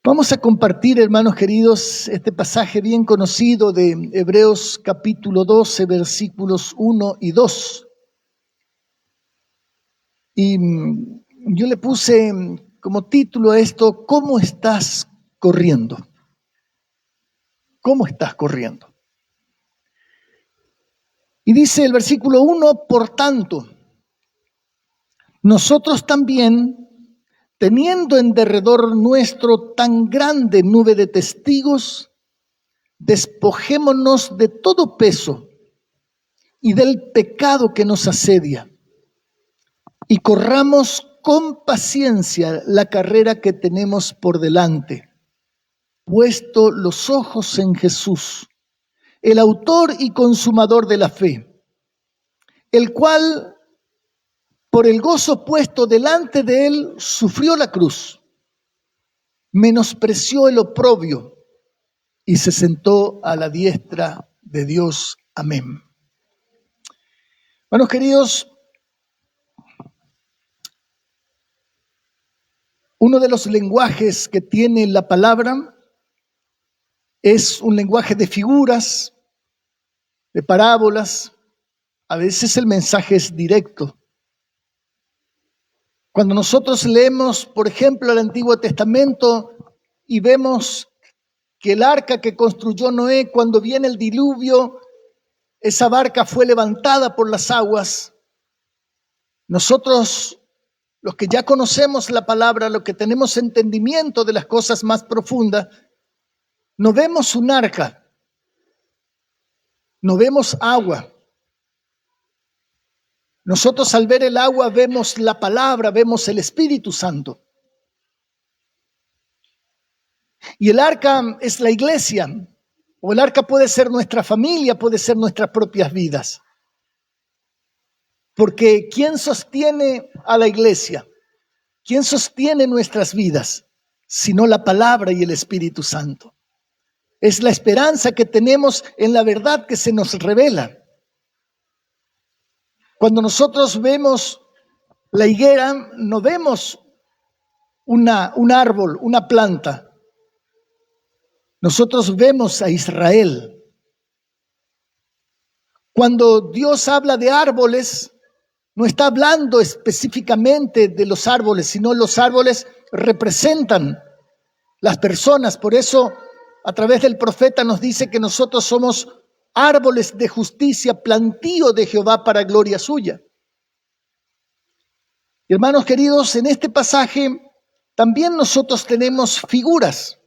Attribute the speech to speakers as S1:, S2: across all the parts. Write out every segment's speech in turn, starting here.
S1: Vamos a compartir, hermanos queridos, este pasaje bien conocido de Hebreos capítulo 12, versículos 1 y 2. Y yo le puse como título a esto, ¿cómo estás corriendo? ¿Cómo estás corriendo? Y dice el versículo 1, por tanto, nosotros también, teniendo en derredor nuestro tan grande nube de testigos, despojémonos de todo peso y del pecado que nos asedia, y corramos con paciencia la carrera que tenemos por delante, puesto los ojos en Jesús, el autor y consumador de la fe, el cual, por el gozo puesto delante de él, sufrió la cruz, menospreció el oprobio y se sentó a la diestra de Dios. Amén. Hermanos queridos, uno de los lenguajes que tiene la palabra es un lenguaje de figuras, de parábolas. A veces el mensaje es directo. Cuando nosotros leemos, por ejemplo, el Antiguo Testamento y vemos que el arca que construyó Noé, cuando viene el diluvio, esa barca fue levantada por las aguas. Nosotros, los que ya conocemos la palabra, los que tenemos entendimiento de las cosas más profundas, no vemos un arca, no vemos agua. Nosotros al ver el agua vemos la palabra, vemos el Espíritu Santo. Y el arca es la iglesia, o el arca puede ser nuestra familia, puede ser nuestras propias vidas. Porque ¿quién sostiene a la iglesia? ¿Quién sostiene nuestras vidas? Sino la palabra y el Espíritu Santo. Es la esperanza que tenemos en la verdad que se nos revela. Cuando nosotros vemos la higuera, no vemos un árbol, una planta. Nosotros vemos a Israel. Cuando Dios habla de árboles, no está hablando específicamente de los árboles, sino los árboles representan las personas. Por eso, a través del profeta nos dice que nosotros somos árboles de justicia, plantío de Jehová para gloria suya. Y hermanos queridos, en este pasaje también nosotros tenemos figuras.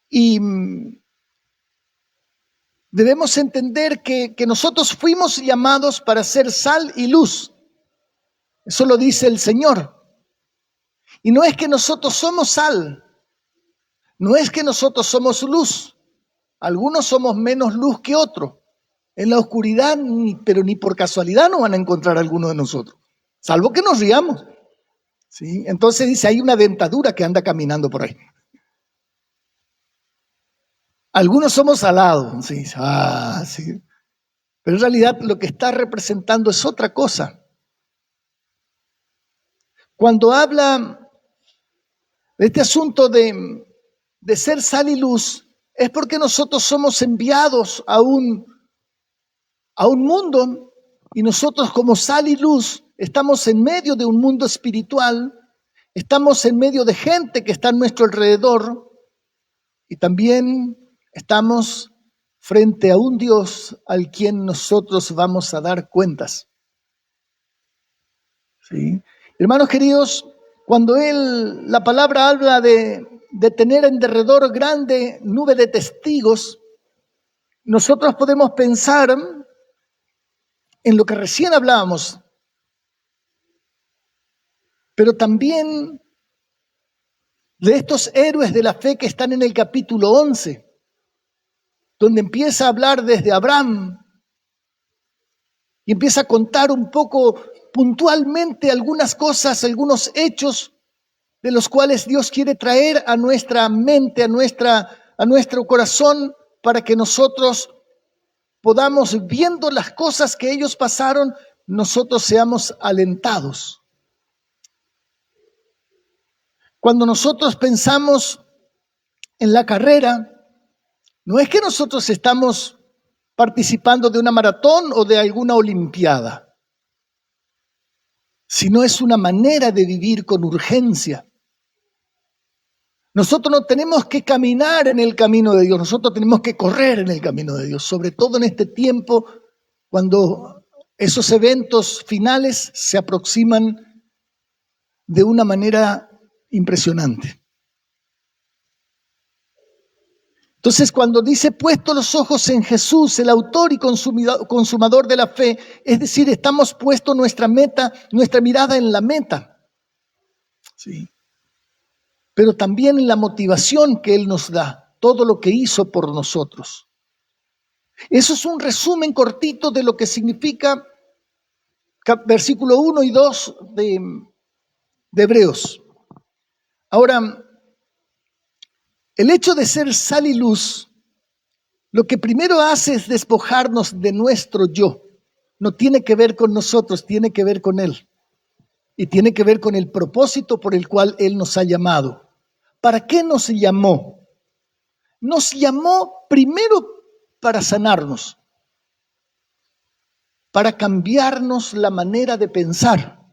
S1: Y debemos entender que nosotros fuimos llamados para ser sal y luz. Eso lo dice el Señor. Y no es que nosotros somos sal, no es que nosotros somos luz. Algunos somos menos luz que otros. En la oscuridad, pero ni por casualidad no van a encontrar a alguno de nosotros, salvo que nos riamos. ¿Sí? Entonces dice, hay una dentadura que anda caminando por ahí. Algunos somos salados, ¿sí? Sí. Pero en realidad lo que está representando es otra cosa. Cuando habla de este asunto de ser sal y luz, es porque nosotros somos enviados a un mundo, y nosotros como sal y luz estamos en medio de un mundo espiritual, estamos en medio de gente que está a nuestro alrededor, y también estamos frente a un Dios al quien nosotros vamos a dar cuentas. ¿Sí? Hermanos queridos, cuando la palabra habla de tener en derredor grande nube de testigos, nosotros podemos pensar en lo que recién hablábamos, pero también de estos héroes de la fe que están en el capítulo 11, donde empieza a hablar desde Abraham y empieza a contar un poco puntualmente algunas cosas, algunos hechos de los cuales Dios quiere traer a nuestra mente, a nuestro corazón, para que nosotros podamos, viendo las cosas que ellos pasaron, nosotros seamos alentados. Cuando nosotros pensamos en la carrera, no es que nosotros estamos participando de una maratón o de alguna olimpiada, sino es una manera de vivir con urgencia. Nosotros no tenemos que caminar en el camino de Dios, nosotros tenemos que correr en el camino de Dios, sobre todo en este tiempo cuando esos eventos finales se aproximan de una manera impresionante. Entonces, cuando dice puesto los ojos en Jesús, el autor y consumador de la fe, es decir, estamos puesto nuestra mirada en la meta. Sí. Pero también en la motivación que Él nos da, todo lo que hizo por nosotros. Eso es un resumen cortito de lo que significa versículo 1 y 2 de Hebreos. Ahora, el hecho de ser sal y luz, lo que primero hace es despojarnos de nuestro yo. No tiene que ver con nosotros, tiene que ver con Él. Y tiene que ver con el propósito por el cual Él nos ha llamado. ¿Para qué nos llamó? Nos llamó primero para sanarnos, para cambiarnos la manera de pensar.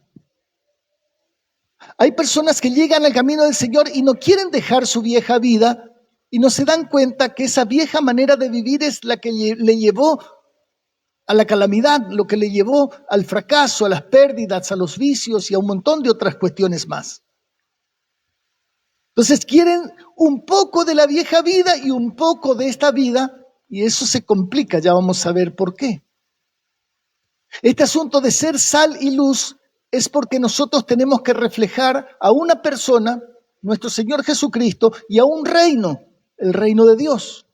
S1: Hay personas que llegan al camino del Señor y no quieren dejar su vieja vida y no se dan cuenta que esa vieja manera de vivir es la que le llevó a la calamidad, lo que le llevó al fracaso, a las pérdidas, a los vicios y a un montón de otras cuestiones más. Entonces quieren un poco de la vieja vida y un poco de esta vida y eso se complica, ya vamos a ver por qué. Este asunto de ser sal y luz es porque nosotros tenemos que reflejar a una persona, nuestro Señor Jesucristo, y a un reino, el reino de Dios.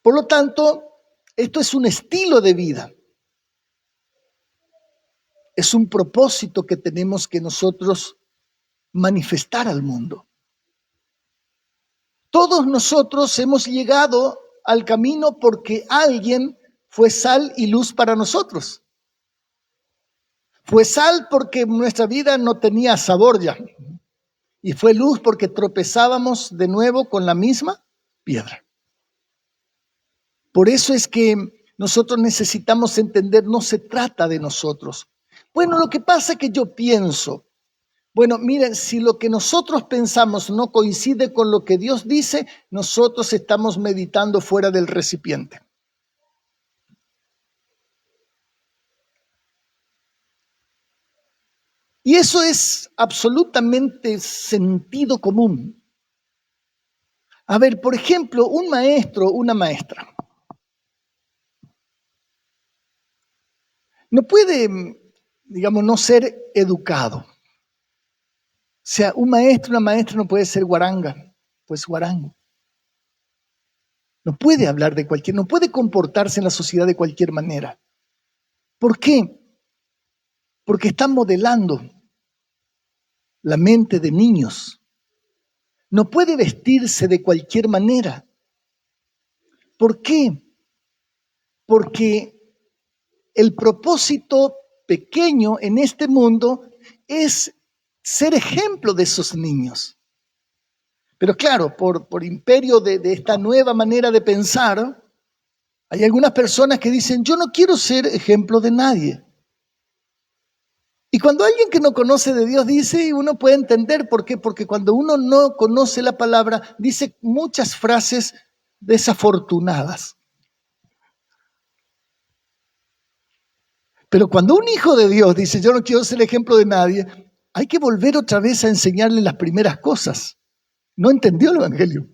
S1: Por lo tanto, esto es un estilo de vida. Es un propósito que tenemos que nosotros manifestar al mundo. Todos nosotros hemos llegado al camino porque alguien fue sal y luz para nosotros. Fue sal porque nuestra vida no tenía sabor ya. Y fue luz porque tropezábamos de nuevo con la misma piedra. Por eso es que nosotros necesitamos entender, no se trata de nosotros. Bueno, lo que pasa es que yo pienso, bueno, miren, si lo que nosotros pensamos no coincide con lo que Dios dice, nosotros estamos meditando fuera del recipiente. Y eso es absolutamente sentido común. A ver, por ejemplo, un maestro, una maestra, no puede, digamos, no ser educado. O sea, un maestro, una maestra no puede ser guaranga, pues guarango. No puede hablar de no puede comportarse en la sociedad de cualquier manera. ¿Por qué? Porque están modelando la mente de niños. No puede vestirse de cualquier manera. ¿Por qué? Porque el propósito pequeño en este mundo es ser ejemplo de esos niños. Pero claro, por imperio de esta nueva manera de pensar, hay algunas personas que dicen, yo no quiero ser ejemplo de nadie. Y cuando alguien que no conoce de Dios dice, uno puede entender por qué, porque cuando uno no conoce la palabra, dice muchas frases desafortunadas. Pero cuando un hijo de Dios dice, yo no quiero ser ejemplo de nadie, hay que volver otra vez a enseñarle las primeras cosas. No entendió el evangelio.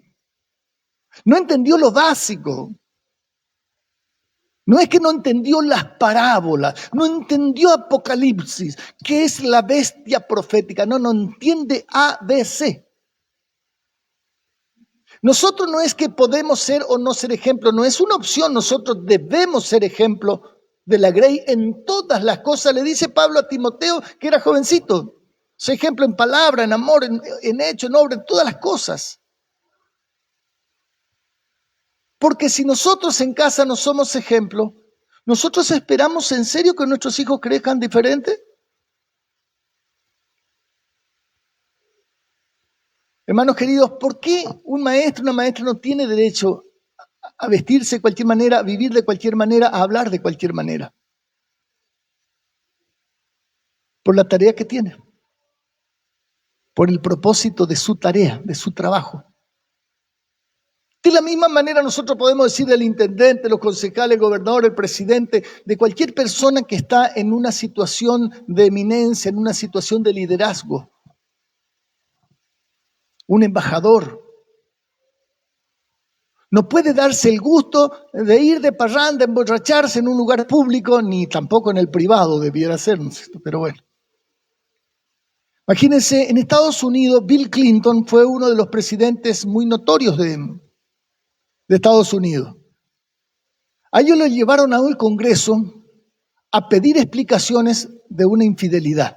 S1: No entendió lo básico. No es que no entendió las parábolas, no entendió Apocalipsis, que es la bestia profética. No entiende ABC. Nosotros no es que podemos ser o no ser ejemplo, no es una opción. Nosotros debemos ser ejemplo de la Grey en todas las cosas. Le dice Pablo a Timoteo, que era jovencito. Soy ejemplo en palabra, en amor, en hecho, en obra, en todas las cosas. Porque si nosotros en casa no somos ejemplo, ¿nosotros esperamos en serio que nuestros hijos crezcan diferente? Hermanos queridos, ¿por qué un maestro, una maestra no tiene derecho a vestirse de cualquier manera, a vivir de cualquier manera, a hablar de cualquier manera? Por la tarea que tiene, por el propósito de su tarea, de su trabajo. De la misma manera nosotros podemos decir del intendente, los concejales, el gobernador, el presidente, de cualquier persona que está en una situación de eminencia, en una situación de liderazgo. Un embajador no puede darse el gusto de ir de parranda, emborracharse en un lugar público, ni tampoco en el privado debiera ser, ¿no es cierto? Pero bueno. Imagínense, en Estados Unidos, Bill Clinton fue uno de los presidentes muy notorios de Estados Unidos. A ellos lo llevaron a un Congreso a pedir explicaciones de una infidelidad.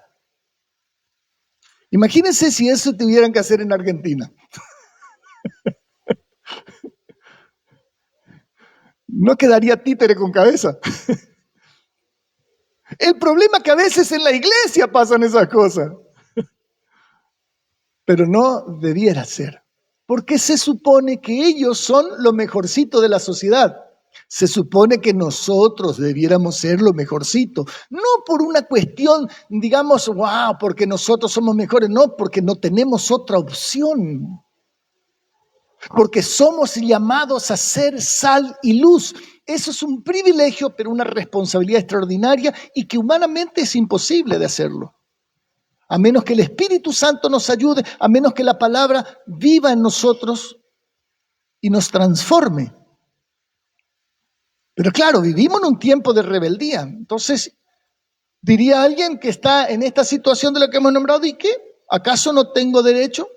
S1: Imagínense si eso tuvieran que hacer en Argentina. No quedaría títere con cabeza. El problema es que a veces en la iglesia pasan esas cosas. Pero no debiera ser. Porque se supone que ellos son lo mejorcito de la sociedad. Se supone que nosotros debiéramos ser lo mejorcito. No por una cuestión, digamos, wow, porque nosotros somos mejores. No, porque no tenemos otra opción. Porque somos llamados a ser sal y luz. Eso es un privilegio, pero una responsabilidad extraordinaria y que humanamente es imposible de hacerlo. A menos que el Espíritu Santo nos ayude, a menos que la palabra viva en nosotros y nos transforme. Pero claro, vivimos en un tiempo de rebeldía. Entonces, diría alguien que está en esta situación de la que hemos nombrado, ¿y qué? ¿Acaso no tengo derecho?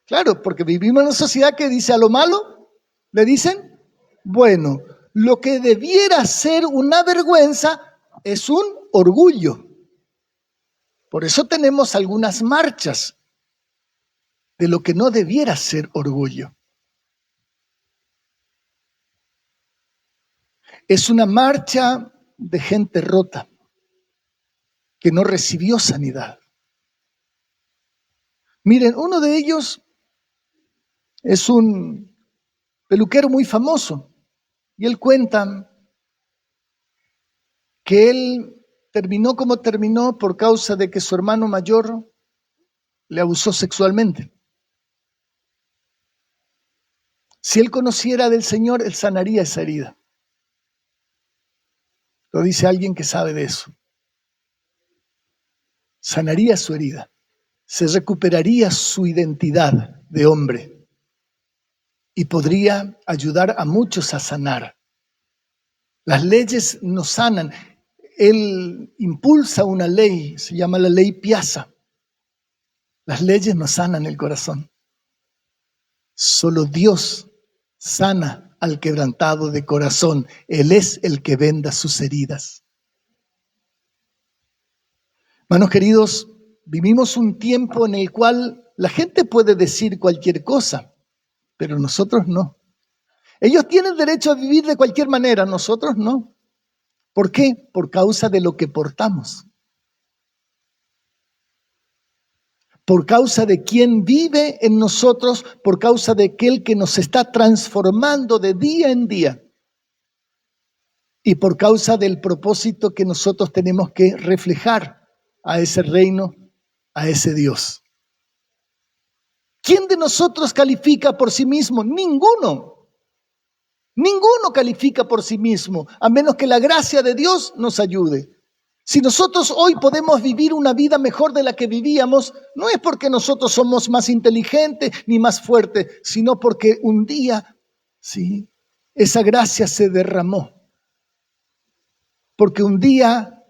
S1: Claro, porque vivimos en una sociedad que dice a lo malo, le dicen, bueno, lo que debiera ser una vergüenza es un orgullo. Por eso tenemos algunas marchas de lo que no debiera ser orgullo. Es una marcha de gente rota que no recibió sanidad. Miren, uno de ellos es un peluquero muy famoso y él cuenta que él terminó como terminó por causa de que su hermano mayor le abusó sexualmente. Si él conociera del Señor, él sanaría esa herida. Lo dice alguien que sabe de eso. Sanaría su herida. Se recuperaría su identidad de hombre y podría ayudar a muchos a sanar. Las leyes nos sanan. Él impulsa una ley, se llama la ley Piazza. Las leyes nos sanan el corazón. Solo Dios sana al quebrantado de corazón. Él es el que venda sus heridas. Hermanos queridos, vivimos un tiempo en el cual la gente puede decir cualquier cosa, pero nosotros no. Ellos tienen derecho a vivir de cualquier manera, nosotros no. ¿Por qué? Por causa de lo que portamos. Por causa de quien vive en nosotros, por causa de aquel que nos está transformando de día en día. Y por causa del propósito que nosotros tenemos que reflejar a ese reino, a ese Dios. ¿Quién de nosotros califica por sí mismo? Ninguno. Ninguno califica por sí mismo, a menos que la gracia de Dios nos ayude. Si nosotros hoy podemos vivir una vida mejor de la que vivíamos, no es porque nosotros somos más inteligentes ni más fuertes, sino porque un día, sí, esa gracia se derramó. Porque un día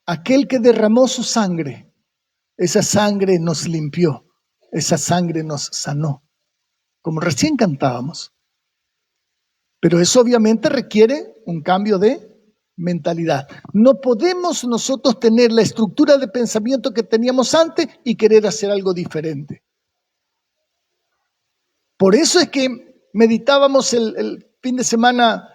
S1: aquel que derramó su sangre, esa sangre nos limpió, esa sangre nos sanó, como recién cantábamos. Pero eso obviamente requiere un cambio de mentalidad. No podemos nosotros tener la estructura de pensamiento que teníamos antes y querer hacer algo diferente. Por eso es que meditábamos el fin de semana,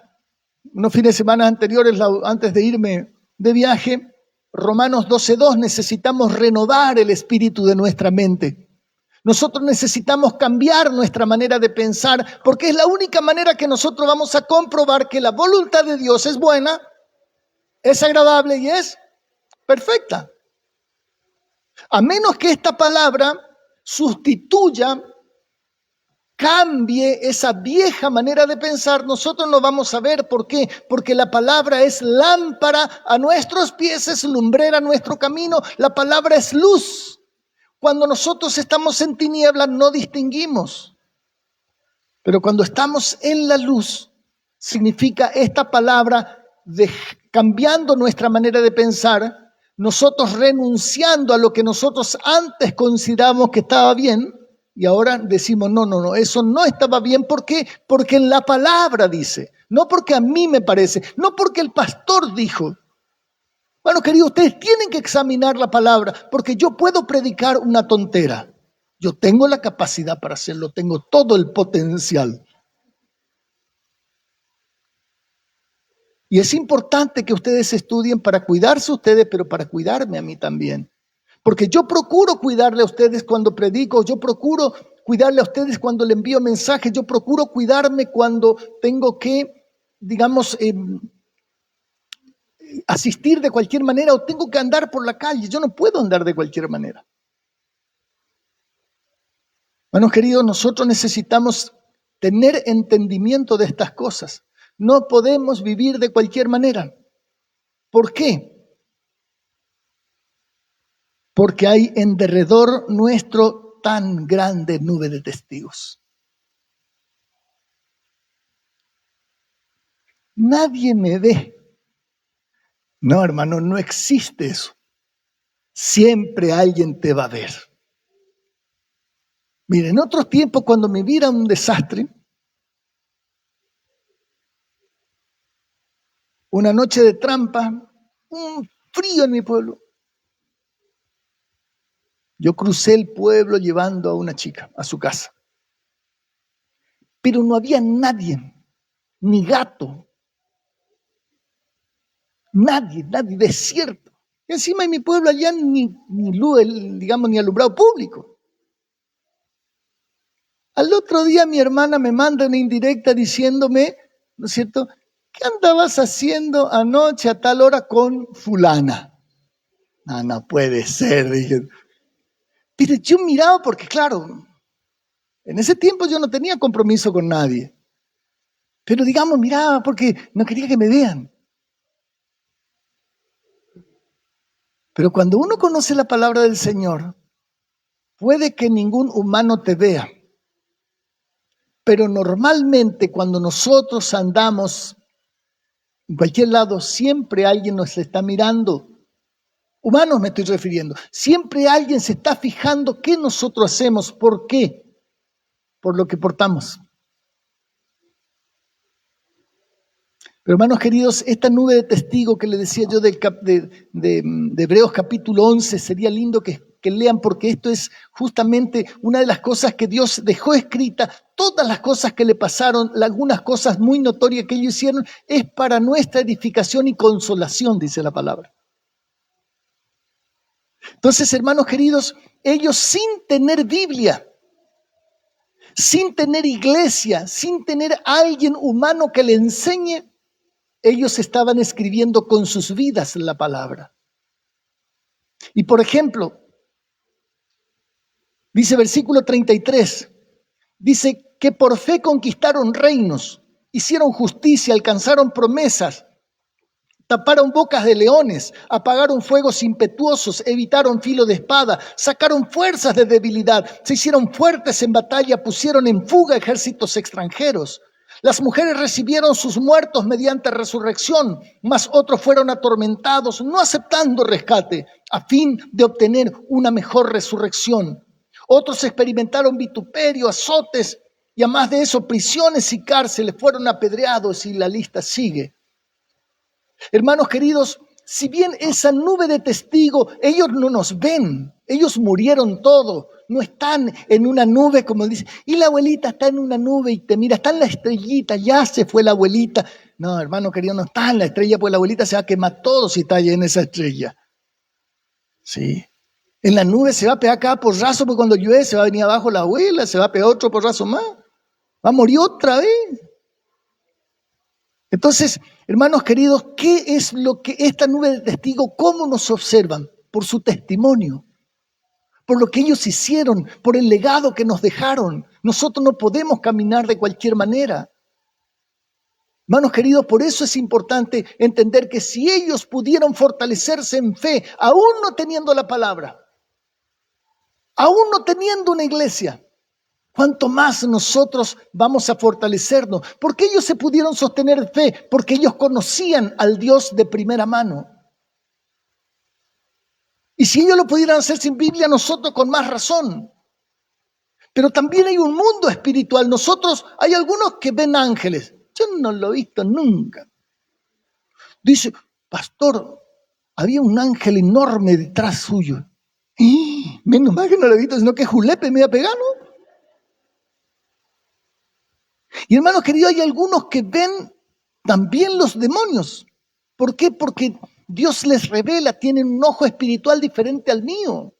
S1: unos fines de semana anteriores, antes de irme de viaje, Romanos 12:2, necesitamos renovar el espíritu de nuestra mente. Nosotros necesitamos cambiar nuestra manera de pensar porque es la única manera que nosotros vamos a comprobar que la voluntad de Dios es buena, es agradable y es perfecta. A menos que esta palabra sustituya, cambie esa vieja manera de pensar, nosotros no vamos a ver. ¿Por qué? Porque la palabra es lámpara a nuestros pies, es lumbrera a nuestro camino. La palabra es luz. Cuando nosotros estamos en tinieblas no distinguimos. Pero cuando estamos en la luz, significa esta palabra cambiando nuestra manera de pensar, nosotros renunciando a lo que nosotros antes consideramos que estaba bien, y ahora decimos, no, eso no estaba bien. ¿Por qué? Porque en la palabra dice, no porque a mí me parece, no porque el pastor dijo. Bueno, queridos, ustedes tienen que examinar la palabra, porque yo puedo predicar una tontera. Yo tengo la capacidad para hacerlo, tengo todo el potencial. Y es importante que ustedes estudien para cuidarse ustedes, pero para cuidarme a mí también. Porque yo procuro cuidarle a ustedes cuando predico, yo procuro cuidarle a ustedes cuando le envío mensajes, yo procuro cuidarme cuando tengo que, digamos, asistir de cualquier manera o tengo que andar por la calle. Yo no puedo andar de cualquier manera. Hermanos queridos, nosotros necesitamos tener entendimiento de estas cosas. No podemos vivir de cualquier manera. ¿Por qué? Porque hay en derredor nuestro tan grande nube de testigos. Nadie me ve. No, hermano, no existe eso. Siempre alguien te va a ver. Miren, en otros tiempos, cuando me viera un desastre, una noche de trampa, un frío en mi pueblo, yo crucé el pueblo llevando a una chica a su casa. Pero no había nadie, ni gato, nadie, desierto. Y encima en mi pueblo allá ni luz, digamos, ni alumbrado público. Al otro día mi hermana me manda una indirecta diciéndome, ¿no es cierto?, ¿qué andabas haciendo anoche a tal hora con fulana? No puede ser, dije. Pero yo miraba porque, claro, en ese tiempo yo no tenía compromiso con nadie. Pero digamos, miraba porque no quería que me vean. Pero cuando uno conoce la palabra del Señor, puede que ningún humano te vea. Pero normalmente cuando nosotros andamos en cualquier lado, siempre alguien nos está mirando. Humanos me estoy refiriendo. Siempre alguien se está fijando qué nosotros hacemos. ¿Por qué? Por lo que portamos. Pero hermanos queridos, esta nube de testigos que les decía yo de Hebreos capítulo 11, sería lindo que lean, porque esto es justamente una de las cosas que Dios dejó escrita. Todas las cosas que le pasaron, algunas cosas muy notorias que ellos hicieron, es para nuestra edificación y consolación, dice la palabra. Entonces, hermanos queridos, ellos sin tener Biblia, sin tener iglesia, sin tener a alguien humano que le enseñe, ellos estaban escribiendo con sus vidas la palabra. Y por ejemplo, dice versículo 33, dice que por fe conquistaron reinos, hicieron justicia, alcanzaron promesas, taparon bocas de leones, apagaron fuegos impetuosos, evitaron filo de espada, sacaron fuerzas de debilidad, se hicieron fuertes en batalla, pusieron en fuga ejércitos extranjeros. Las mujeres recibieron sus muertos mediante resurrección, mas otros fueron atormentados, no aceptando rescate, a fin de obtener una mejor resurrección. Otros experimentaron vituperio, azotes, y además de eso, prisiones y cárceles, fueron apedreados, y la lista sigue. Hermanos queridos, si bien esa nube de testigos, ellos no nos ven, ellos murieron todos, no están en una nube como dice, y la abuelita está en una nube y te mira, está en la estrellita, ya se fue la abuelita. No, hermano querido, no está en la estrella, pues la abuelita se va a quemar todo si está allá en esa estrella. Sí. En la nube se va a pegar cada porrazo, porque cuando llueve se va a venir abajo la abuela, se va a pegar otro porrazo más. Va a morir otra vez. Entonces, hermanos queridos, ¿qué es lo que esta nube de testigos, cómo nos observan? Por su testimonio, por lo que ellos hicieron, por el legado que nos dejaron. Nosotros no podemos caminar de cualquier manera. Hermanos queridos, por eso es importante entender que si ellos pudieron fortalecerse en fe, aún no teniendo la palabra, aún no teniendo una iglesia, ¿cuánto más nosotros vamos a fortalecernos? ¿Por qué ellos se pudieron sostener en fe? Porque ellos conocían al Dios de primera mano. Y si ellos lo pudieran hacer sin Biblia, nosotros con más razón. Pero también hay un mundo espiritual. Hay algunos que ven ángeles. Yo no lo he visto nunca. Dice, pastor, había un ángel enorme detrás suyo. Menos mal que no lo he visto, sino que Julepe me iba a pegar, ¿no? Y hermanos queridos, hay algunos que ven también los demonios. ¿Por qué? Porque Dios les revela, tienen un ojo espiritual diferente al mío.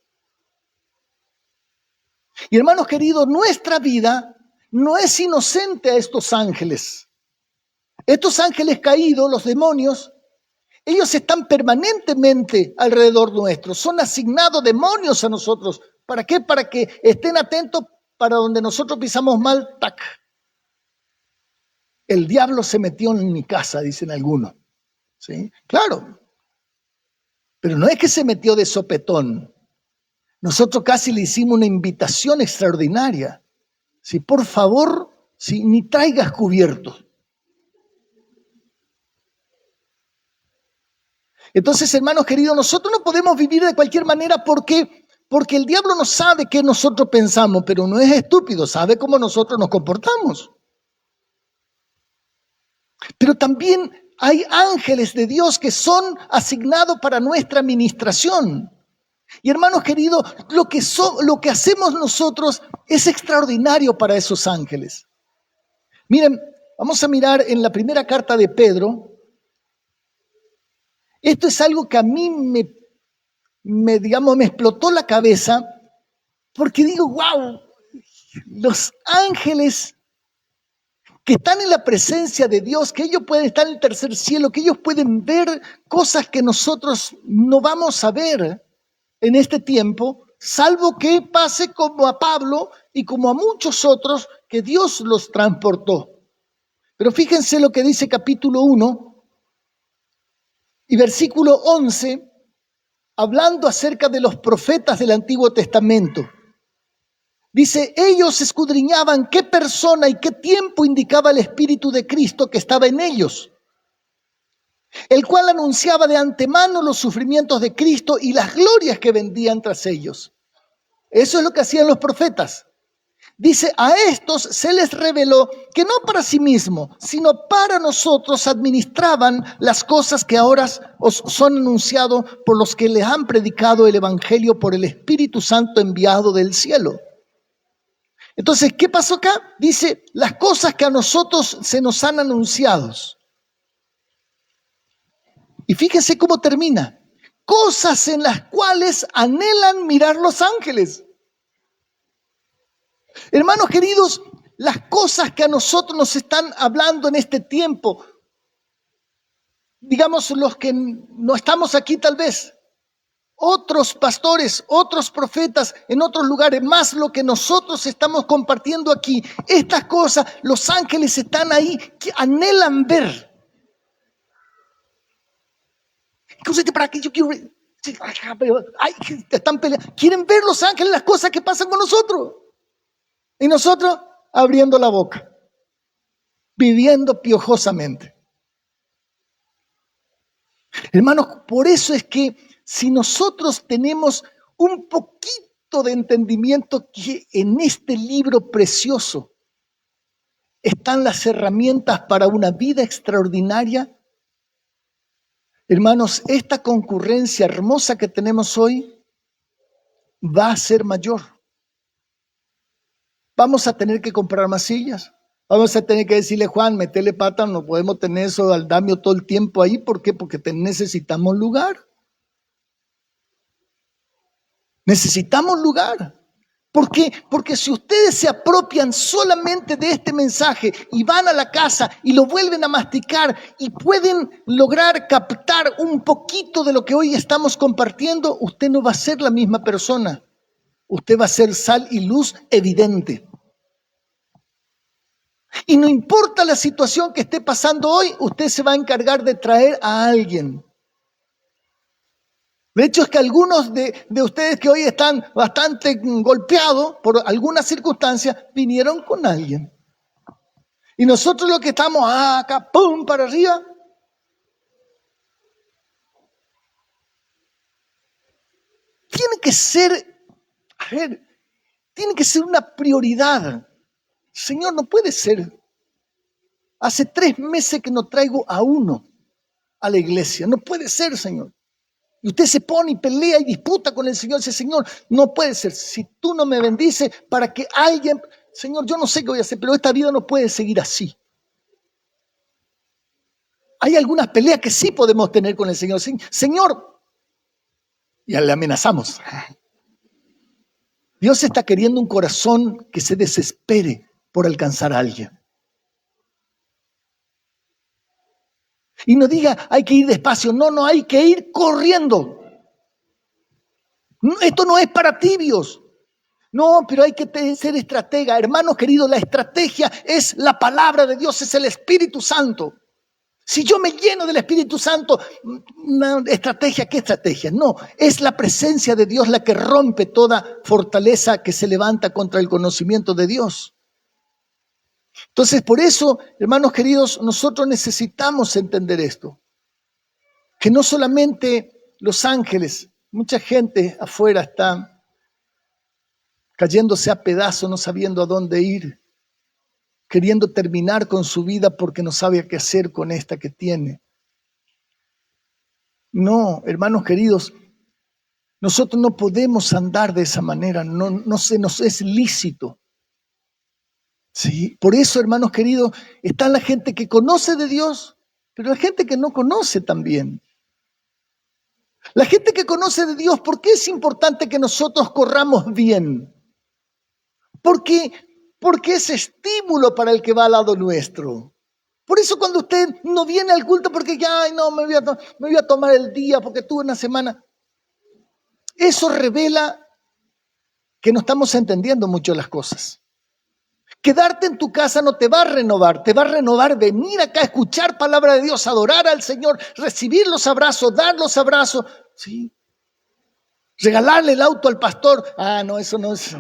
S1: Y hermanos queridos, nuestra vida no es inocente a estos ángeles. Estos ángeles caídos, los demonios, ellos están permanentemente alrededor nuestro. Son asignados demonios a nosotros. ¿Para qué? Para que estén atentos para donde nosotros pisamos mal, tac. El diablo se metió en mi casa, dicen algunos. ¿Sí? Claro. Pero no es que se metió de sopetón. Nosotros casi le hicimos una invitación extraordinaria. ¿Sí? Por favor, ¿sí? Ni traigas cubiertos. Entonces, hermanos queridos, nosotros no podemos vivir de cualquier manera porque el diablo no sabe qué nosotros pensamos, pero no es estúpido, sabe cómo nosotros nos comportamos. Pero también hay ángeles de Dios que son asignados para nuestra administración. Y hermanos queridos, lo que hacemos nosotros es extraordinario para esos ángeles. Miren, vamos a mirar en la primera carta de Pedro. Esto es algo que a mí me explotó la cabeza, porque digo, wow, los ángeles que están en la presencia de Dios, que ellos pueden estar en el tercer cielo, que ellos pueden ver cosas que nosotros no vamos a ver en este tiempo, salvo que pase como a Pablo y como a muchos otros que Dios los transportó. Pero fíjense lo que dice capítulo 1 y versículo 11, hablando acerca de los profetas del Antiguo Testamento. Dice, ellos escudriñaban qué persona y qué tiempo indicaba el Espíritu de Cristo que estaba en ellos, el cual anunciaba de antemano los sufrimientos de Cristo y las glorias que vendían tras ellos. Eso es lo que hacían los profetas. Dice, a estos se les reveló que no para sí mismo, sino para nosotros administraban las cosas que ahora os son anunciadas por los que les han predicado el Evangelio por el Espíritu Santo enviado del cielo. Entonces, ¿qué pasó acá? Dice, las cosas que a nosotros se nos han anunciado. Y fíjense cómo termina. Cosas en las cuales anhelan mirar los ángeles. Hermanos queridos, las cosas que a nosotros nos están hablando en este tiempo, digamos los que no estamos aquí tal vez, otros pastores, otros profetas en otros lugares, más lo que nosotros estamos compartiendo aquí, estas cosas, los ángeles están ahí, que anhelan ver. ¿Para qué yo quiero ver? Están peleando. Quieren ver los ángeles las cosas que pasan con nosotros. Y nosotros abriendo la boca, viviendo piojosamente. Hermanos, por eso es que si nosotros tenemos un poquito de entendimiento que en este libro precioso están las herramientas para una vida extraordinaria, hermanos, esta concurrencia hermosa que tenemos hoy va a ser mayor. Vamos a tener que comprar más sillas. Vamos a tener que decirle, Juan, metele pata, no podemos tener eso al damio todo el tiempo ahí. ¿Por qué? Porque necesitamos lugar. Necesitamos lugar. ¿Por qué? Porque si ustedes se apropian solamente de este mensaje y van a la casa y lo vuelven a masticar y pueden lograr captar un poquito de lo que hoy estamos compartiendo, usted no va a ser la misma persona. Usted va a ser sal y luz evidente. Y no importa la situación que esté pasando hoy, usted se va a encargar de traer a alguien. De hecho, es que algunos de ustedes que hoy están bastante golpeados por alguna circunstancia, vinieron con alguien. Y nosotros los que estamos acá, pum, para arriba, tiene que ser, tiene que ser una prioridad. Señor, no puede ser. Hace 3 meses que no traigo a uno a la iglesia. No puede ser, Señor. Y usted se pone y pelea y disputa con el Señor. Dice, Señor, no puede ser. Si tú no me bendices para que alguien... Señor, yo no sé qué voy a hacer, pero esta vida no puede seguir así. Hay algunas peleas que sí podemos tener con el Señor. Señor, y le amenazamos. Dios está queriendo un corazón que se desespere por alcanzar a alguien. Y no diga, hay que ir despacio. No, hay que ir corriendo. Esto no es para tibios. No, pero hay que ser estratega. Hermanos queridos, la estrategia es la palabra de Dios, es el Espíritu Santo. Si yo me lleno del Espíritu Santo, una estrategia, ¿qué estrategia? No, es la presencia de Dios la que rompe toda fortaleza que se levanta contra el conocimiento de Dios. Entonces, por eso, hermanos queridos, nosotros necesitamos entender esto. Que no solamente los ángeles, mucha gente afuera está cayéndose a pedazos, no sabiendo a dónde ir, queriendo terminar con su vida porque no sabe qué hacer con esta que tiene. No, hermanos queridos, nosotros no podemos andar de esa manera, no se nos es lícito. ¿Sí? Por eso, hermanos queridos, está la gente que conoce de Dios, pero la gente que no conoce también. La gente que conoce de Dios, ¿por qué es importante que nosotros corramos bien? Porque es estímulo para el que va al lado nuestro. Por eso cuando usted no viene al culto porque ya, ay, no, me voy a tomar el día porque tuve una semana. Eso revela que no estamos entendiendo mucho las cosas. Quedarte en tu casa no te va a renovar, te va a renovar venir acá, escuchar palabra de Dios, adorar al Señor, recibir los abrazos, dar los abrazos, ¿sí? Regalarle el auto al pastor. Ah, no, eso no es...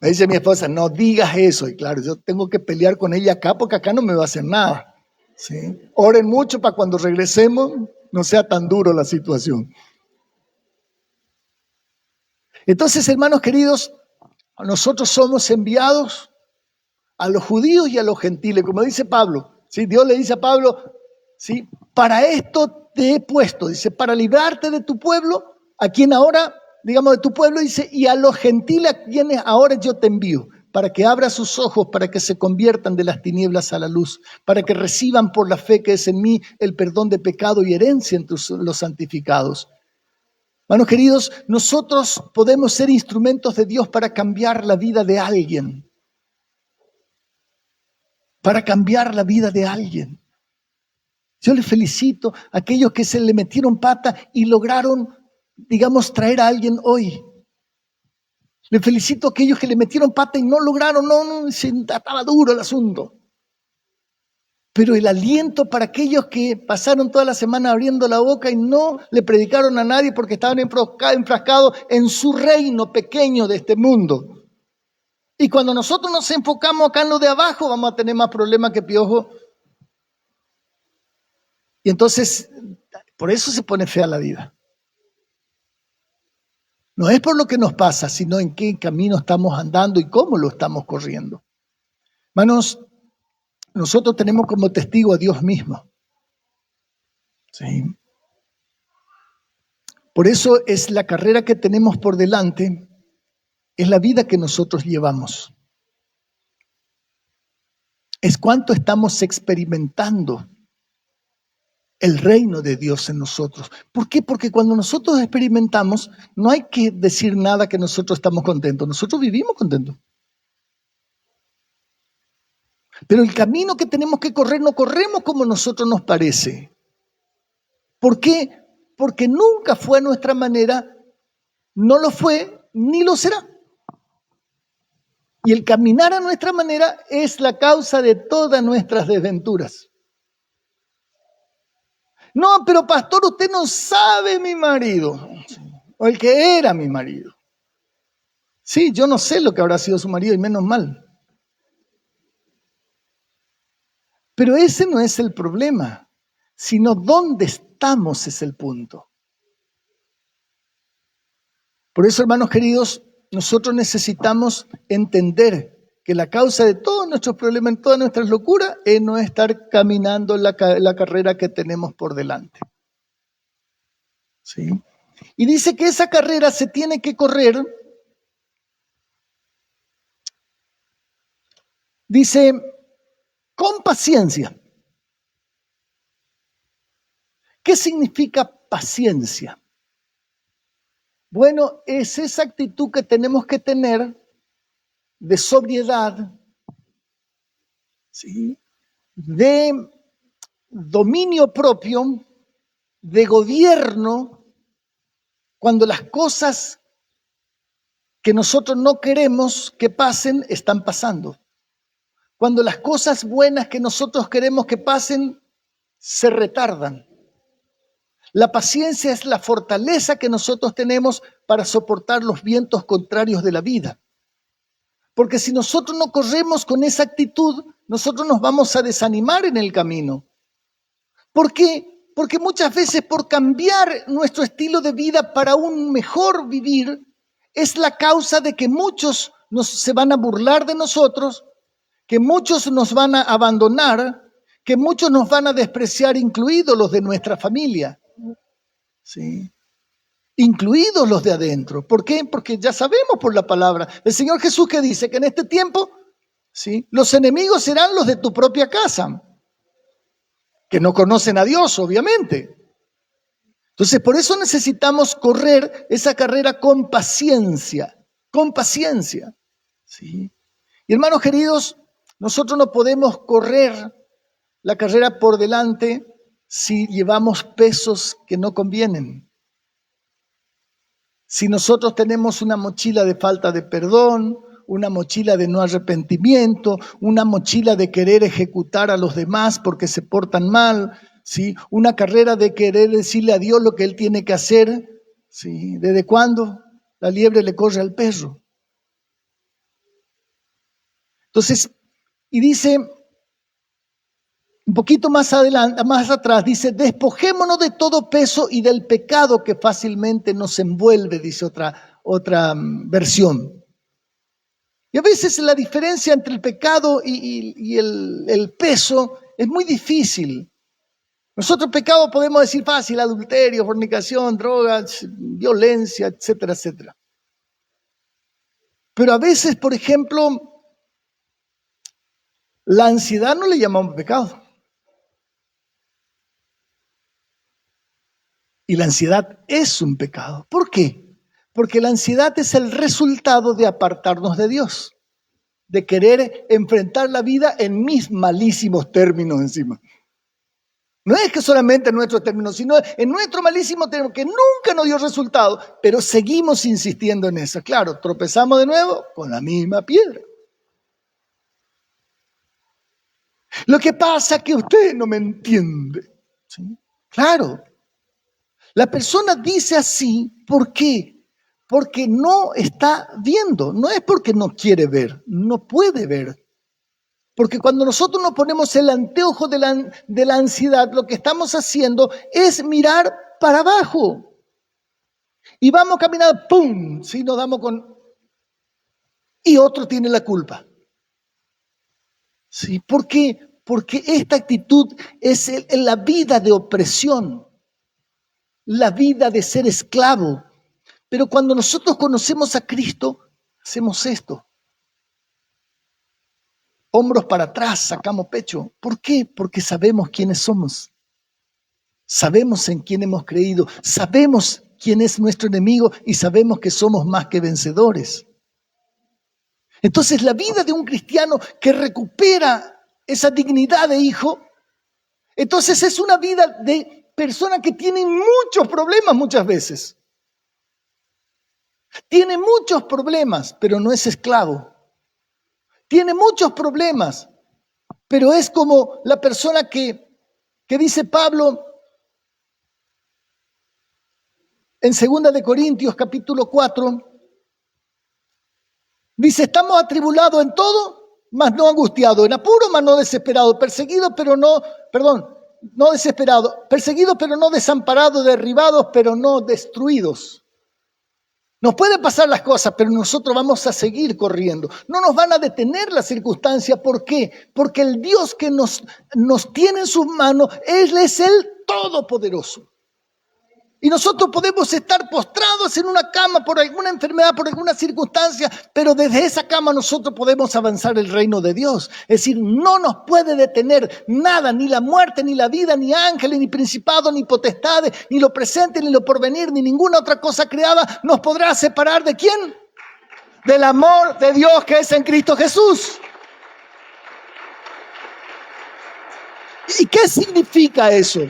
S1: Me dice mi esposa, no digas eso. Y claro, yo tengo que pelear con ella acá porque acá no me va a hacer nada. ¿Sí? Oren mucho para cuando regresemos no sea tan duro la situación. Entonces, hermanos queridos, nosotros somos enviados a los judíos y a los gentiles, como dice Pablo. ¿Sí? Dios le dice a Pablo, ¿sí? Para esto te he puesto, dice, para librarte de tu pueblo, a quien ahora, digamos, de tu pueblo, dice, y a los gentiles a quienes ahora yo te envío, para que abra sus ojos, para que se conviertan de las tinieblas a la luz, para que reciban por la fe que es en mí el perdón de pecado y herencia entre los santificados. Hermanos queridos, nosotros podemos ser instrumentos de Dios para cambiar la vida de alguien. Para cambiar la vida de alguien. Yo les felicito a aquellos que se le metieron pata y lograron, digamos, traer a alguien hoy. Les felicito a aquellos que le metieron pata y no lograron, estaba duro el asunto. Pero el aliento para aquellos que pasaron toda la semana abriendo la boca y no le predicaron a nadie porque estaban enfrascados en su reino pequeño de este mundo. Y cuando nosotros nos enfocamos acá en lo de abajo, vamos a tener más problemas que piojo. Y entonces, por eso se pone fea la vida. No es por lo que nos pasa, sino en qué camino estamos andando y cómo lo estamos corriendo. Hermanos, nosotros tenemos como testigo a Dios mismo. ¿Sí? Por eso es la carrera que tenemos por delante, es la vida que nosotros llevamos. Es cuánto estamos experimentando el reino de Dios en nosotros. ¿Por qué? Porque cuando nosotros experimentamos, no hay que decir nada que nosotros estamos contentos. Nosotros vivimos contentos. Pero el camino que tenemos que correr no corremos como a nosotros nos parece. ¿Por qué? Porque nunca fue a nuestra manera, no lo fue, ni lo será. Y el caminar a nuestra manera es la causa de todas nuestras desventuras. No, pero pastor, usted no sabe mi marido, o el que era mi marido. Sí, yo no sé lo que habrá sido su marido y menos mal. Pero ese no es el problema, sino dónde estamos es el punto. Por eso, hermanos queridos, nosotros necesitamos entender que la causa de todos nuestros problemas, en todas nuestras locuras, es no estar caminando la carrera que tenemos por delante. ¿Sí? Y dice que esa carrera se tiene que correr, dice, con paciencia. ¿Qué significa paciencia? Bueno, es esa actitud que tenemos que tener de sobriedad, ¿sí? De dominio propio, de gobierno, cuando las cosas que nosotros no queremos que pasen, están pasando. Cuando las cosas buenas que nosotros queremos que pasen, se retardan. La paciencia es la fortaleza que nosotros tenemos para soportar los vientos contrarios de la vida. Porque si nosotros no corremos con esa actitud, nosotros nos vamos a desanimar en el camino. ¿Por qué? Porque muchas veces por cambiar nuestro estilo de vida para un mejor vivir, es la causa de que muchos se van a burlar de nosotros, que muchos nos van a abandonar, que muchos nos van a despreciar, incluidos los de nuestra familia. ¿Sí? Incluidos los de adentro. ¿Por qué? Porque ya sabemos por la palabra. El Señor Jesús que dice que en este tiempo, ¿sí?, los enemigos serán los de tu propia casa, que no conocen a Dios, obviamente. Entonces, por eso necesitamos correr esa carrera con paciencia, con paciencia. ¿Sí? Y hermanos queridos, nosotros no podemos correr la carrera por delante si llevamos pesos que no convienen. Si nosotros tenemos una mochila de falta de perdón, una mochila de no arrepentimiento, una mochila de querer ejecutar a los demás porque se portan mal, ¿sí?, una carrera de querer decirle a Dios lo que Él tiene que hacer, ¿sí?, ¿desde cuándo la liebre le corre al perro? Entonces, y dice, un poquito más adelante, más atrás, dice, despojémonos de todo peso y del pecado que fácilmente nos envuelve, dice otra versión. Y a veces la diferencia entre el pecado y el peso es muy difícil. Nosotros pecado podemos decir fácil, adulterio, fornicación, drogas, violencia, etcétera, etcétera. Pero a veces, por ejemplo, la ansiedad no le llamamos pecado. Y la ansiedad es un pecado. ¿Por qué? Porque la ansiedad es el resultado de apartarnos de Dios, de querer enfrentar la vida en mis malísimos términos encima. No es que solamente en nuestros términos, sino en nuestro malísimo término, que nunca nos dio resultado, pero seguimos insistiendo en eso. Claro, tropezamos de nuevo con la misma piedra. Lo que pasa es que usted no me entiende. ¿Sí? Claro. La persona dice así, ¿por qué? Porque no está viendo, no es porque no quiere ver, no puede ver. Porque cuando nosotros nos ponemos el anteojo de la ansiedad, lo que estamos haciendo es mirar para abajo. Y vamos caminando, ¡pum!, ¿sí? Nos damos con... Y otro tiene la culpa. ¿Sí? ¿Por qué? Porque esta actitud es la vida de opresión, la vida de ser esclavo. Pero cuando nosotros conocemos a Cristo, hacemos esto. Hombros para atrás, sacamos pecho. ¿Por qué? Porque sabemos quiénes somos. Sabemos en quién hemos creído, sabemos quién es nuestro enemigo y sabemos que somos más que vencedores. Entonces la vida de un cristiano que recupera esa dignidad de hijo, entonces es una vida de persona que tiene muchos problemas muchas veces. Tiene muchos problemas, pero no es esclavo. Tiene muchos problemas, pero es como la persona que dice Pablo en 2 de Corintios capítulo 4, dice, estamos atribulados en todo, mas no angustiados, en apuro, mas no desesperados, perseguidos, no desesperados, perseguidos, pero no desamparados, derribados, pero no destruidos. Nos pueden pasar las cosas, pero nosotros vamos a seguir corriendo. No nos van a detener las circunstancias. ¿Por qué? Porque el Dios que nos tiene en sus manos, Él es el Todopoderoso. Y nosotros podemos estar postrados en una cama por alguna enfermedad, por alguna circunstancia, pero desde esa cama nosotros podemos avanzar el reino de Dios. Es decir, no nos puede detener nada, ni la muerte, ni la vida, ni ángeles, ni principados, ni potestades, ni lo presente, ni lo porvenir, ni ninguna otra cosa creada nos podrá separar ¿de quién? Del amor de Dios que es en Cristo Jesús. ¿Y qué significa eso?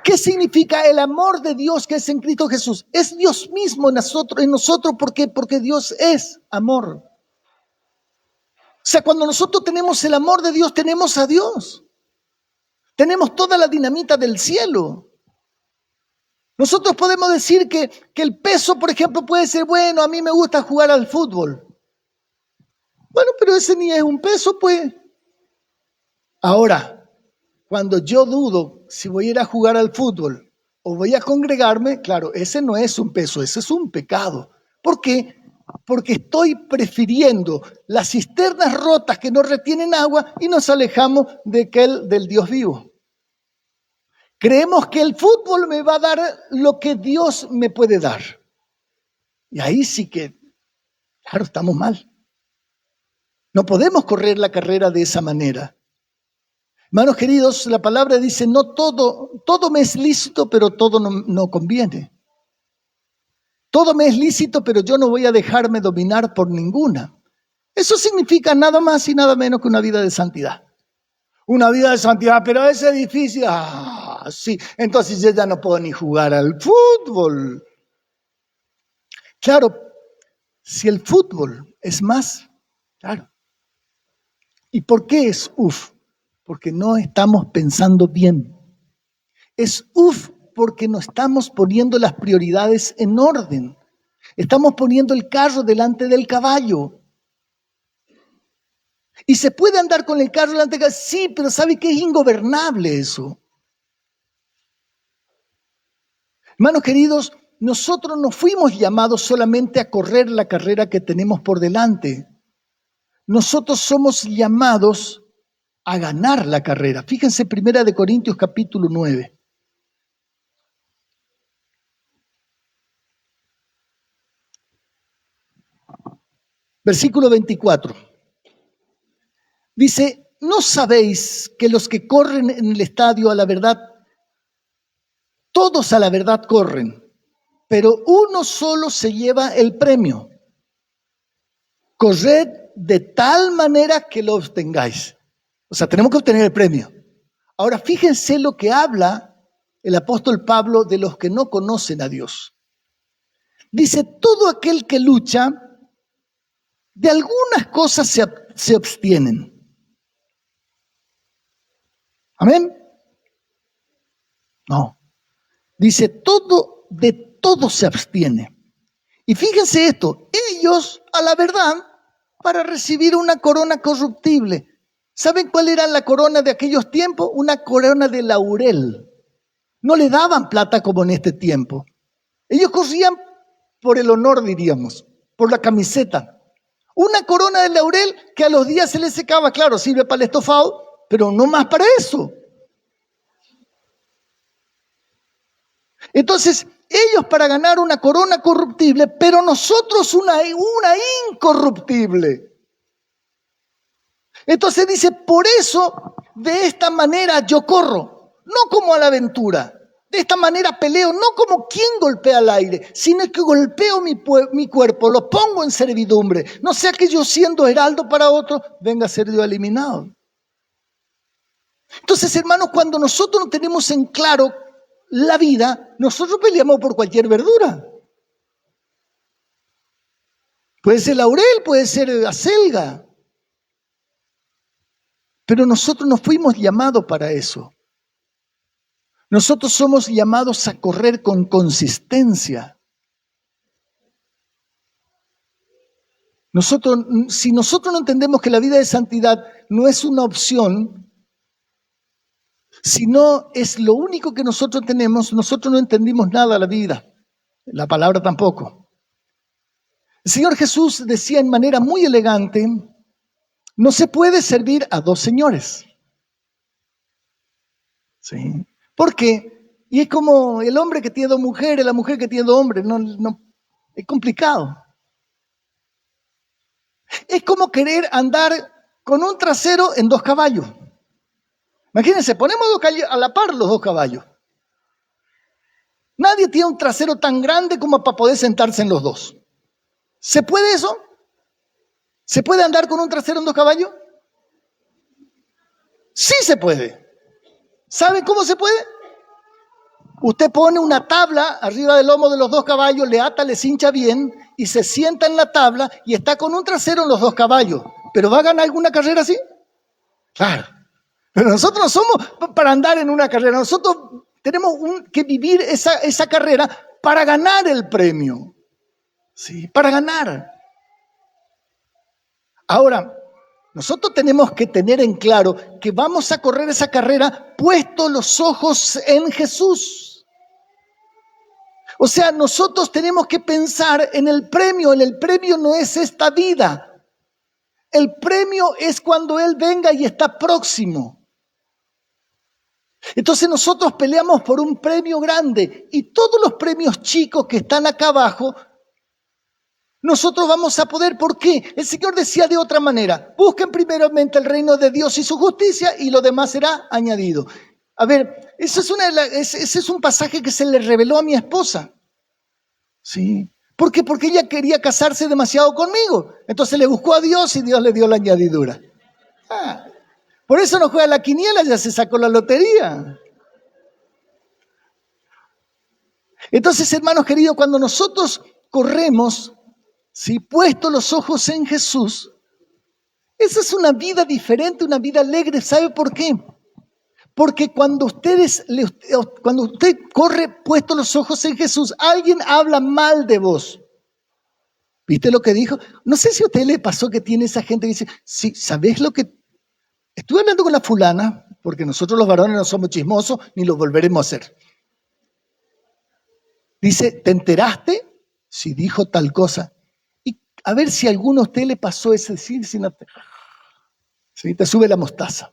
S1: ¿Qué significa el amor de Dios que es en Cristo Jesús? Es Dios mismo en nosotros. ¿Por qué? Porque Dios es amor. O sea, cuando nosotros tenemos el amor de Dios, tenemos a Dios. Tenemos toda la dinamita del cielo. Nosotros podemos decir que el peso, por ejemplo, puede ser, bueno, a mí me gusta jugar al fútbol. Bueno, pero ese ni es un peso, pues. Ahora, cuando yo dudo si voy a ir a jugar al fútbol o voy a congregarme, claro, ese no es un peso, ese es un pecado. ¿Por qué? Porque estoy prefiriendo las cisternas rotas que no retienen agua y nos alejamos del Dios vivo. Creemos que el fútbol me va a dar lo que Dios me puede dar. Y ahí sí que, claro, estamos mal. No podemos correr la carrera de esa manera. Hermanos queridos, la palabra dice, no todo me es lícito, pero todo no conviene. Todo me es lícito, pero yo no voy a dejarme dominar por ninguna. Eso significa nada más y nada menos que una vida de santidad. Una vida de santidad, pero es difícil. Sí, entonces yo ya no puedo ni jugar al fútbol. Claro, si el fútbol es más, claro. ¿Y por qué es Porque no estamos pensando bien. Es porque no estamos poniendo las prioridades en orden. Estamos poniendo el carro delante del caballo. ¿Y se puede andar con el carro delante del caballo? Sí, pero ¿sabe qué? Es ingobernable eso. Hermanos queridos, nosotros no fuimos llamados solamente a correr la carrera que tenemos por delante. Nosotros somos llamados a ganar la carrera. Fíjense 1 Corintios capítulo 9. Versículo 24. Dice, ¿no sabéis que los que corren en el estadio a la verdad, todos a la verdad corren, pero uno solo se lleva el premio? Corred de tal manera que lo obtengáis. O sea, tenemos que obtener el premio. Ahora, fíjense lo que habla el apóstol Pablo de los que no conocen a Dios. Dice, todo aquel que lucha, de algunas cosas se abstienen. ¿Amén? No. Dice, de todo se abstiene. Y fíjense esto, ellos, a la verdad, para recibir una corona corruptible. ¿Saben cuál era la corona de aquellos tiempos? Una corona de laurel. No le daban plata como en este tiempo. Ellos corrían por el honor, diríamos, por la camiseta. Una corona de laurel que a los días se les secaba, claro, sirve para el estofado, pero no más para eso. Entonces, ellos para ganar una corona corruptible, pero nosotros una incorruptible. Entonces dice, por eso, de esta manera yo corro. no como a la aventura. De esta manera peleo, no como quien golpea al aire, sino que golpeo mi cuerpo, lo pongo en servidumbre. No sea que yo siendo heraldo para otro, venga a ser yo eliminado. Entonces, hermanos, cuando nosotros no tenemos en claro la vida, nosotros peleamos por cualquier verdura. Puede ser laurel, puede ser acelga. Pero nosotros no fuimos llamados para eso. Nosotros somos llamados a correr con consistencia. Si nosotros no entendemos que la vida de santidad no es una opción, sino es lo único que nosotros tenemos, nosotros no entendimos nada de la vida, la palabra tampoco. El Señor Jesús decía en manera muy elegante, no se puede servir a dos señores. ¿Sí? ¿Por qué? Y es como el hombre que tiene dos mujeres, la mujer que tiene dos hombres, no, es complicado. Es como querer andar con un trasero en dos caballos. Imagínense, ponemos a la par los dos caballos. Nadie tiene un trasero tan grande como para poder sentarse en los dos. ¿Se puede eso? ¿Se puede andar con un trasero en dos caballos? Sí se puede. ¿Saben cómo se puede? Usted pone una tabla arriba del lomo de los dos caballos, le ata, le cincha bien y se sienta en la tabla y está con un trasero en los dos caballos. ¿Pero va a ganar alguna carrera así? Claro. Pero nosotros no somos para andar en una carrera. Nosotros tenemos que vivir esa carrera para ganar el premio. Sí, para ganar. Ahora, nosotros tenemos que tener en claro que vamos a correr esa carrera puestos los ojos en Jesús. O sea, nosotros tenemos que pensar en el premio. El premio no es esta vida. El premio es cuando Él venga y está próximo. Entonces nosotros peleamos por un premio grande y todos los premios chicos que están acá abajo, nosotros vamos a poder. ¿Por qué? El Señor decía de otra manera, busquen primeramente el reino de Dios y su justicia y lo demás será añadido. A ver, ese es un pasaje que se le reveló a mi esposa. ¿Sí? ¿Por qué? Porque ella quería casarse demasiado conmigo. Entonces le buscó a Dios y Dios le dio la añadidura. Por eso no juega la quiniela, ya se sacó la lotería. Entonces, hermanos queridos, cuando nosotros corremos, si puesto los ojos en Jesús, esa es una vida diferente, una vida alegre. ¿Sabe por qué? Porque cuando usted corre puesto los ojos en Jesús, alguien habla mal de vos. ¿Viste lo que dijo? No sé si a usted le pasó que tiene esa gente que dice, sí, ¿sabés lo que? Estuve hablando con la fulana, porque nosotros los varones no somos chismosos, ni lo volveremos a hacer. Dice, ¿te enteraste? Si dijo tal cosa. Y a ver si a alguno de usted le pasó ese decir, si no te sube la mostaza.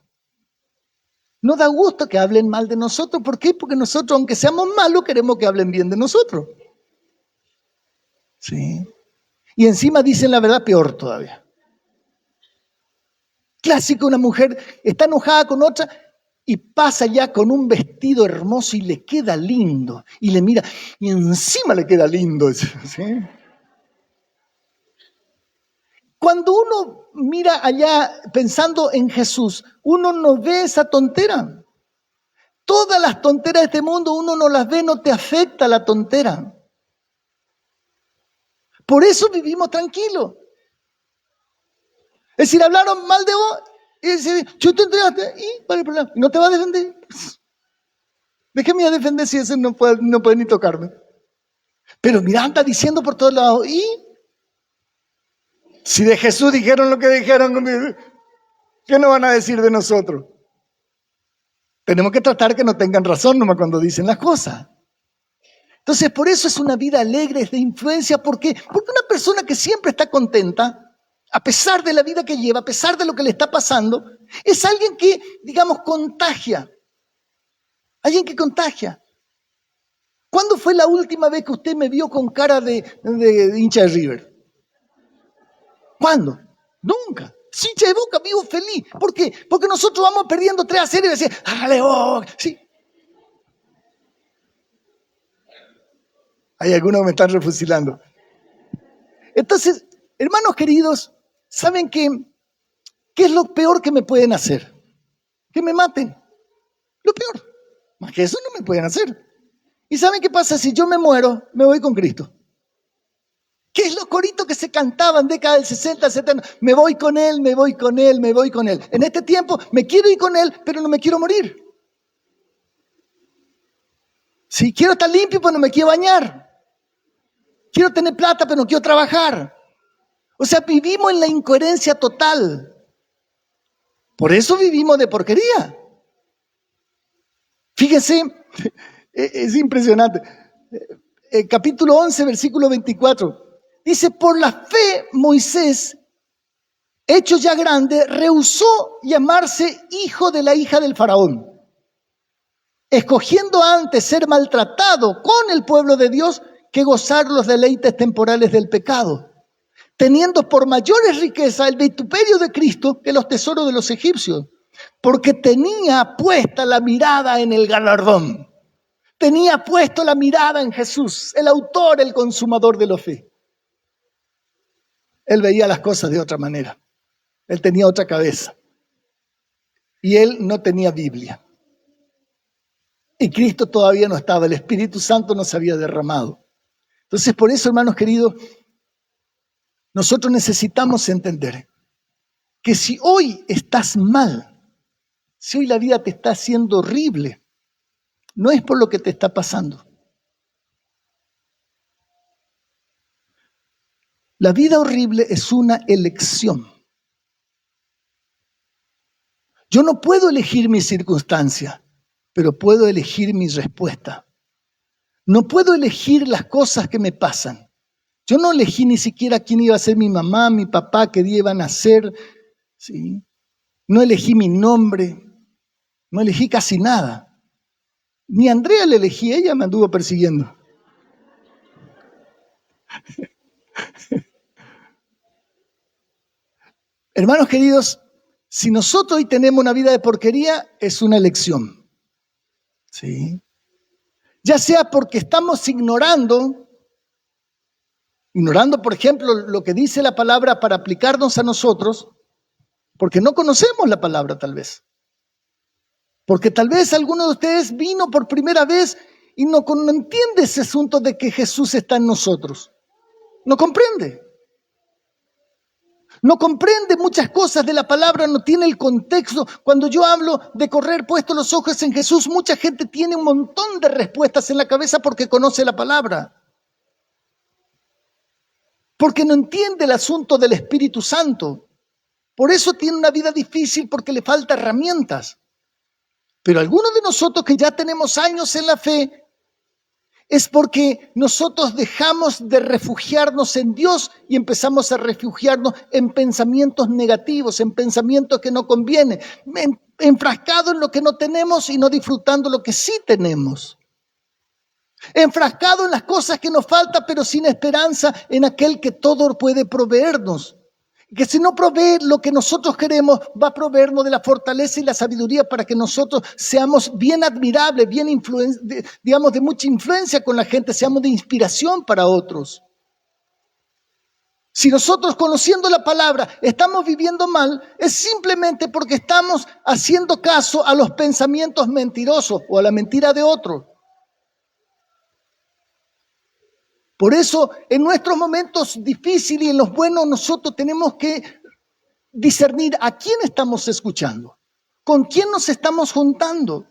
S1: No da gusto que hablen mal de nosotros. ¿Por qué? Porque nosotros, aunque seamos malos, queremos que hablen bien de nosotros. ¿Sí? Y encima dicen la verdad peor todavía. Clásico, una mujer está enojada con otra y pasa ya con un vestido hermoso y le queda lindo. Y le mira, y encima le queda lindo. ¿Sí? Cuando uno mira allá pensando en Jesús, uno no ve esa tontera. Todas las tonteras de este mundo uno no las ve, no te afecta la tontera. Por eso vivimos tranquilos. Es decir, hablaron mal de vos y decir, yo te entregaste y ¿cuál es el problema? ¿No te va a defender? Déjame a defender si ese no puede ni tocarme. Pero mira, anda diciendo por todos lados, ¿y? Si de Jesús dijeron lo que dijeron, ¿qué nos van a decir de nosotros? Tenemos que tratar que no tengan razón nomás cuando dicen las cosas. Entonces, por eso es una vida alegre, es de influencia. ¿Por qué? Porque una persona que siempre está contenta, a pesar de la vida que lleva, a pesar de lo que le está pasando, es alguien que, digamos, contagia. Alguien que contagia. ¿Cuándo fue la última vez que usted me vio con cara de hincha de River? ¿Cuándo? Nunca. Hincha de Boca, vivo feliz. ¿Por qué? Porque nosotros vamos perdiendo 3-0 y decimos, ¡hágale Boca! Sí. Hay algunos que me están refusilando. Entonces, hermanos queridos, ¿saben qué es lo peor que me pueden hacer? Que me maten. Lo peor. Más que eso no me pueden hacer. ¿Y saben qué pasa? Si yo me muero, me voy con Cristo. ¿Qué es los coritos que se cantaban década del 60, 70? Me voy con Él, me voy con Él, me voy con Él. En este tiempo me quiero ir con Él, pero no me quiero morir. Si quiero estar limpio, pero no me quiero bañar. Quiero tener plata, pero no quiero trabajar. O sea, vivimos en la incoherencia total. Por eso vivimos de porquería. Fíjense, es impresionante. Capítulo 11, versículo 24. Dice, por la fe Moisés, hecho ya grande, rehusó llamarse hijo de la hija del faraón, escogiendo antes ser maltratado con el pueblo de Dios que gozar los deleites temporales del pecado, teniendo por mayores riquezas el vituperio de Cristo que los tesoros de los egipcios, porque tenía puesta la mirada en el galardón. Tenía puesto la mirada en Jesús, el autor, el consumador de la fe. Él veía las cosas de otra manera. Él tenía otra cabeza. Y él no tenía Biblia. Y Cristo todavía no estaba. El Espíritu Santo no se había derramado. Entonces, por eso, hermanos queridos, nosotros necesitamos entender que si hoy estás mal, si hoy la vida te está haciendo horrible, no es por lo que te está pasando. La vida horrible es una elección. Yo no puedo elegir mi circunstancia, pero puedo elegir mi respuesta. No puedo elegir las cosas que me pasan. Yo no elegí ni siquiera quién iba a ser mi mamá, mi papá, qué día iban a nacer, ¿sí? No elegí mi nombre, no elegí casi nada. Ni a Andrea le elegí, ella me anduvo persiguiendo. Hermanos queridos, si nosotros hoy tenemos una vida de porquería, es una elección. ¿Sí? Ya sea porque estamos ignorando, por ejemplo, lo que dice la palabra para aplicarnos a nosotros, porque no conocemos la palabra tal vez. Porque tal vez alguno de ustedes vino por primera vez y no entiende ese asunto de que Jesús está en nosotros. No comprende. No comprende muchas cosas de la palabra, no tiene el contexto. Cuando yo hablo de correr puestos los ojos en Jesús, mucha gente tiene un montón de respuestas en la cabeza porque conoce la palabra. Porque no entiende el asunto del Espíritu Santo. Por eso tiene una vida difícil porque le falta herramientas. Pero algunos de nosotros que ya tenemos años en la fe, es porque nosotros dejamos de refugiarnos en Dios y empezamos a refugiarnos en pensamientos negativos, en pensamientos que no convienen, enfrascados en lo que no tenemos y no disfrutando lo que sí tenemos. Enfrascados en las cosas que nos faltan, pero sin esperanza en aquel que todo puede proveernos. Que si no provee lo que nosotros queremos, va a proveernos de la fortaleza y la sabiduría para que nosotros seamos bien admirables, bien digamos, de mucha influencia con la gente, seamos de inspiración para otros. Si nosotros, conociendo la palabra, estamos viviendo mal, es simplemente porque estamos haciendo caso a los pensamientos mentirosos o a la mentira de otro. Por eso, en nuestros momentos difíciles y en los buenos, nosotros tenemos que discernir a quién estamos escuchando, con quién nos estamos juntando.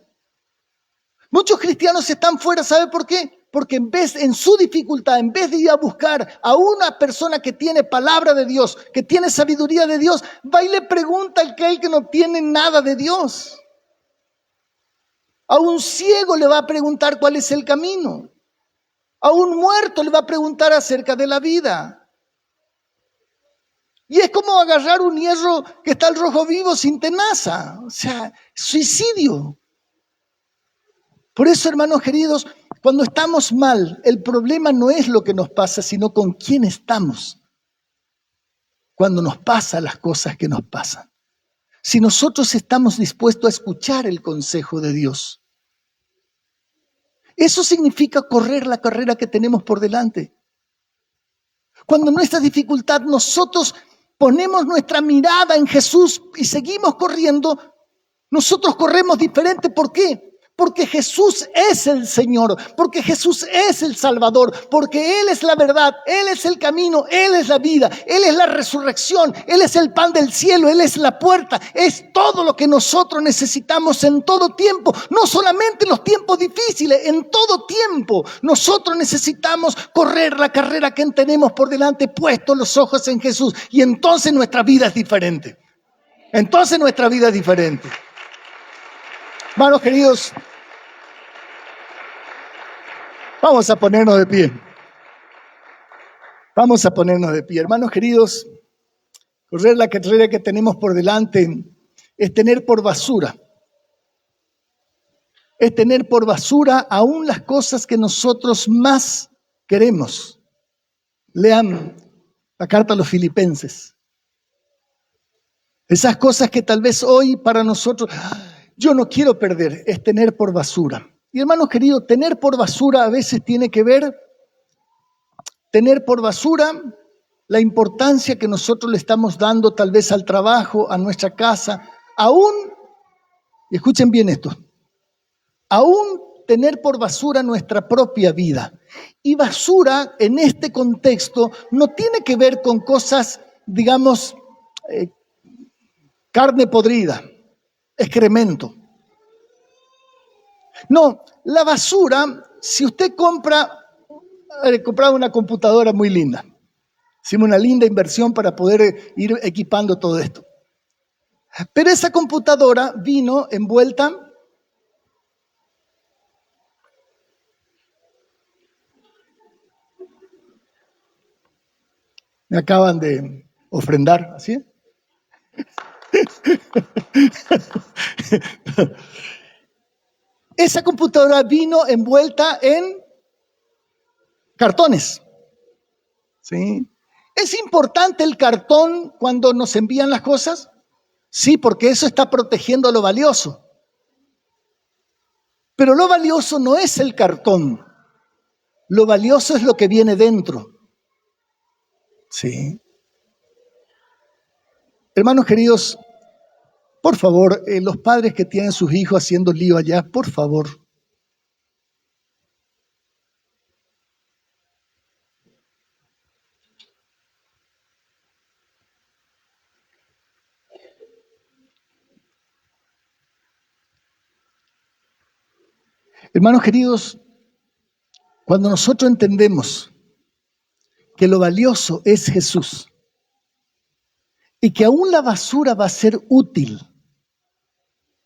S1: Muchos cristianos están fuera, ¿sabe por qué? Porque en su dificultad, en vez de ir a buscar a una persona que tiene palabra de Dios, que tiene sabiduría de Dios, va y le pregunta al que no tiene nada de Dios. A un ciego le va a preguntar cuál es el camino. A un muerto le va a preguntar acerca de la vida. Y es como agarrar un hierro que está al rojo vivo sin tenaza. O sea, suicidio. Por eso, hermanos queridos, cuando estamos mal, el problema no es lo que nos pasa, sino con quién estamos cuando nos pasan las cosas que nos pasan. Si nosotros estamos dispuestos a escuchar el consejo de Dios. Eso significa correr la carrera que tenemos por delante. Cuando en nuestra dificultad nosotros ponemos nuestra mirada en Jesús y seguimos corriendo, nosotros corremos diferente. ¿Por qué? Porque Jesús es el Señor, porque Jesús es el Salvador, porque Él es la verdad, Él es el camino, Él es la vida, Él es la resurrección, Él es el pan del cielo, Él es la puerta, es todo lo que nosotros necesitamos en todo tiempo, no solamente en los tiempos difíciles, en todo tiempo. Nosotros necesitamos correr la carrera que tenemos por delante, puestos los ojos en Jesús, y entonces nuestra vida es diferente. Entonces nuestra vida es diferente. Hermanos queridos, vamos a ponernos de pie. Vamos a ponernos de pie. Hermanos queridos, correr la carrera que tenemos por delante es tener por basura. Es tener por basura aún las cosas que nosotros más queremos. Lean la carta a los Filipenses. Esas cosas que tal vez hoy para nosotros, yo no quiero perder, es tener por basura. Y hermanos queridos, tener por basura a veces tiene que ver, tener por basura la importancia que nosotros le estamos dando tal vez al trabajo, a nuestra casa, aún, y escuchen bien esto, aún tener por basura nuestra propia vida. Y basura en este contexto no tiene que ver con cosas, digamos, carne podrida, excremento. No, la basura, si usted compraba una computadora muy linda, hicimos una linda inversión para poder ir equipando todo esto. Pero esa computadora vino envuelta me acaban de ofrendar, ¿así? Esa computadora vino envuelta en cartones. ¿Sí? ¿Es importante el cartón cuando nos envían las cosas? Sí, porque eso está protegiendo lo valioso. Pero lo valioso no es el cartón. Lo valioso es lo que viene dentro. Sí. Hermanos queridos, por favor, los padres que tienen sus hijos haciendo lío allá, por favor. Hermanos queridos, cuando nosotros entendemos que lo valioso es Jesús y que aún la basura va a ser útil,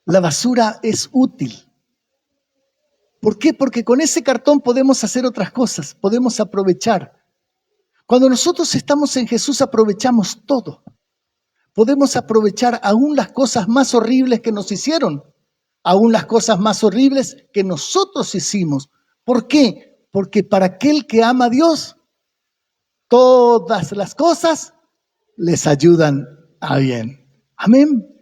S1: la basura es útil. ¿Por qué? Porque con ese cartón podemos hacer otras cosas, podemos aprovechar. Cuando nosotros estamos en Jesús aprovechamos todo. Podemos aprovechar aún las cosas más horribles que nos hicieron, aún las cosas más horribles que nosotros hicimos. ¿Por qué? Porque para aquel que ama a Dios, todas las cosas les ayudan a bien. Amén.